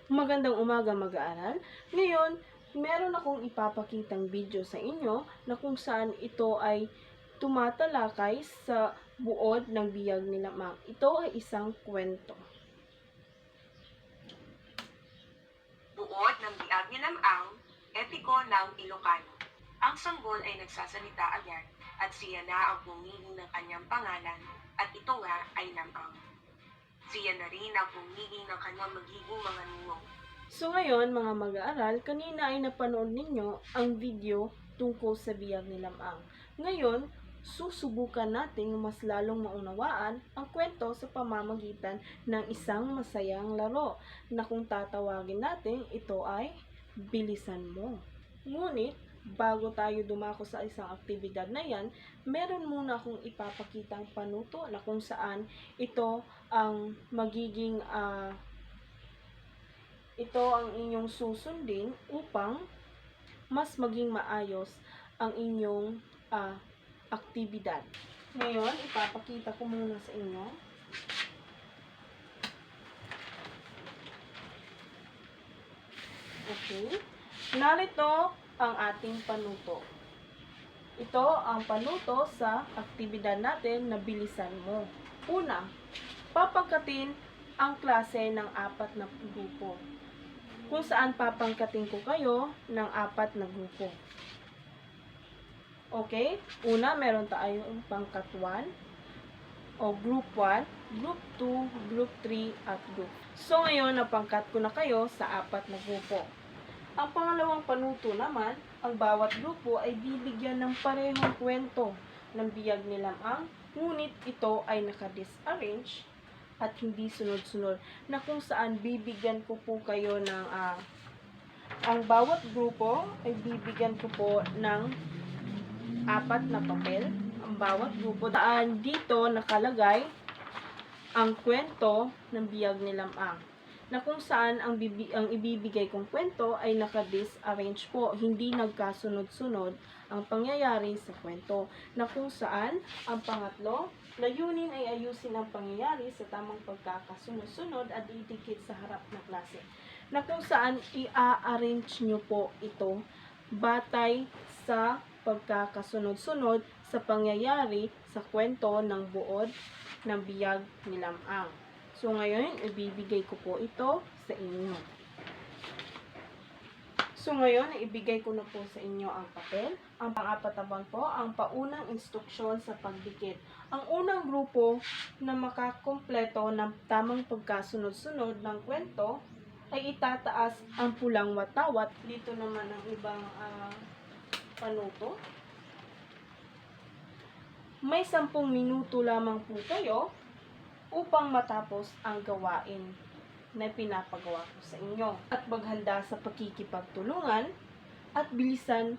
Magandang umaga mag-aaral. Ngayon, meron akong ipapakitang video sa inyo na kung saan ito ay tumatalakay sa buod ng biyag ni Lamang. Ito ay isang kwento. Buod ng biyag ni Lamang, epiko ng Ilocano. Ang sanggol ay nagsasalita agad at siya na ang pumili ng kanyang pangalan at ito nga ay Lamang. Siya na rin ang pumili ng kanyang magiging mga ninong. So ngayon, mga mag-aaral, kanina ay napanood ninyo ang video tungkol sa biyag ni Lamang. Ngayon, susubukan nating mas lalong maunawaan ang kwento sa pamamagitan ng isang masayang laro na kung tatawagin natin, ito ay Bilisan Mo. Ngunit, bago tayo dumako sa isang aktibidad na yan, meron muna akong ipapakitang panuto na kung saan ito ang magiging ito ang inyong susundin upang mas maging maayos ang inyong aktibidad. Ngayon, ipapakita ko muna sa inyo. Okay. Narito ang ating panuto. Ito ang panuto sa aktibidad natin na Bilisan Mo. Una, papangkatin ang klase ng 4 na grupo. Kung saan papangkatin ko kayo ng 4 na grupo. Okay? Una, meron tayong pangkat 1 o group 1, group 2, group 3, at group. So, ngayon, napangkat ko na kayo sa 4 na grupo. Ang pangalawang panuto naman, ang bawat grupo ay bibigyan ng parehong kwento ng biyag ni Lamang, ngunit ito ay naka-disarrange at hindi sunod-sunod, na kung saan bibigyan ko po kayo ng ang bawat grupo ay bibigyan ko po ng 4 na papel. Ang bawat grupo, daan dito nakalagay ang kwento ng biyag ni Lamang, na kung saan ang ibibigay kong kwento ay naka-disarrange po, hindi nagkasunod-sunod ang pangyayari sa kwento, na kung saan ang pangatlo, layunin ay ayusin ang pangyayari sa tamang pagkakasunod-sunod at idikit sa harap ng klase, na kung saan i-arrange nyo po ito batay sa pagkakasunod-sunod sa pangyayari sa kwento ng buod ng biyag ni Lamang. So, ngayon, ibibigay ko po ito sa inyo. So, ngayon, ibigay ko na po sa inyo ang papel. Ang pang-4 naman po, ang paunang instruksyon sa pagdikit. Ang unang grupo na makakumpleto ng tamang pagkasunod-sunod ng kwento ay itataas ang pulang watawat. Dito naman ang ibang panuto. May 10 minuto lamang po kayo upang matapos ang gawain na pinapagawa ko sa inyo. At maghanda sa pakikipagtulungan at bilisan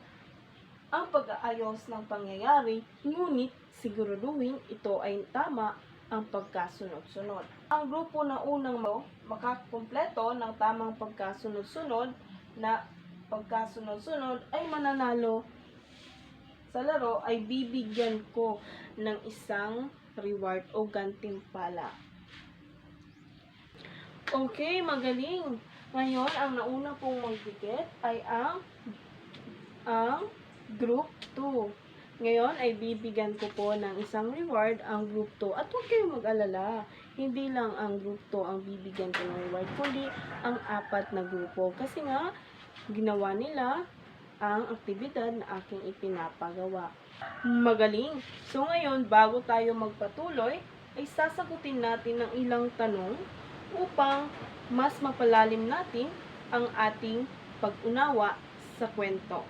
ang pag-aayos ng pangyayari, ngunit siguraduhin ito ay tama ang pagkasunod-sunod. Ang grupo na unang makakumpleto ng tamang pagkasunod-sunod ay mananalo sa laro, ay bibigyan ko ng isang reward o gantimpala. Okay, magaling. Ngayon, ang nauna pong magdikit ay ang group 2. Ngayon ay bibigyan ko po ng isang reward ang group 2. At huwag kayong mag-alala, hindi lang ang group 2 ang bibigyan ko ng reward, kundi ang 4 na grupo. Kasi nga, ginawa nila ang aktibidad na aking ipinapagawa. Magaling! So ngayon, bago tayo magpatuloy, ay sasagutin natin ng ilang tanong upang mas mapalalim natin ang ating pag-unawa sa kwento.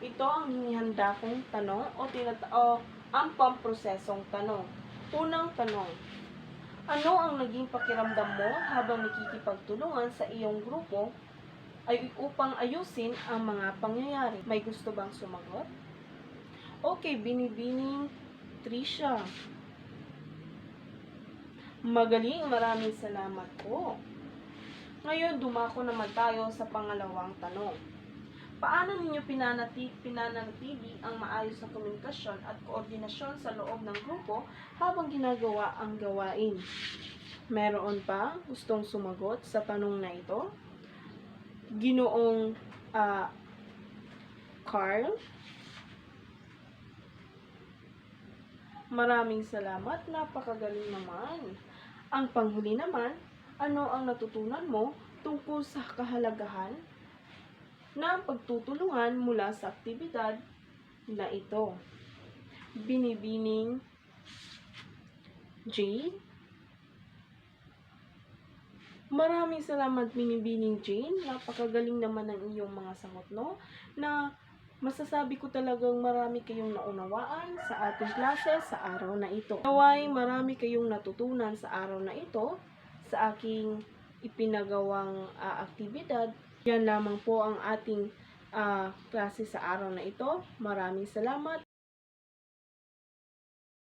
Ito ang inihanda kong tanong o ang pamprosesong tanong. Unang tanong, ano ang naging pakiramdam mo habang nakikipagtulungan sa iyong grupo ay upang ayusin ang mga pangyayari? May gusto bang sumagot? Okay, Binibining Trisha. Magaling, maraming salamat po. Ngayon, dumako naman tayo sa pangalawang tanong. Paano ninyo pinanatili ang maayos na komunikasyon at koordinasyon sa loob ng grupo habang ginagawa ang gawain? Meron pa gustong sumagot sa tanong na ito? Ginoong Carl? Maraming salamat, napakagaling naman. Ang panghuli naman, ano ang natutunan mo tungkol sa kahalagahan ng pagtutulungan mula sa aktibidad na ito? Binibining Jane? Maraming salamat, Binibining Jane. Napakagaling naman ng iyong mga sagot, no? Na masasabi ko talagang marami kayong naunawaan sa ating klase sa araw na ito. Naway marami kayong natutunan sa araw na ito sa aking ipinagawang aktibidad. Yan lamang po ang ating klase sa araw na ito. Maraming salamat.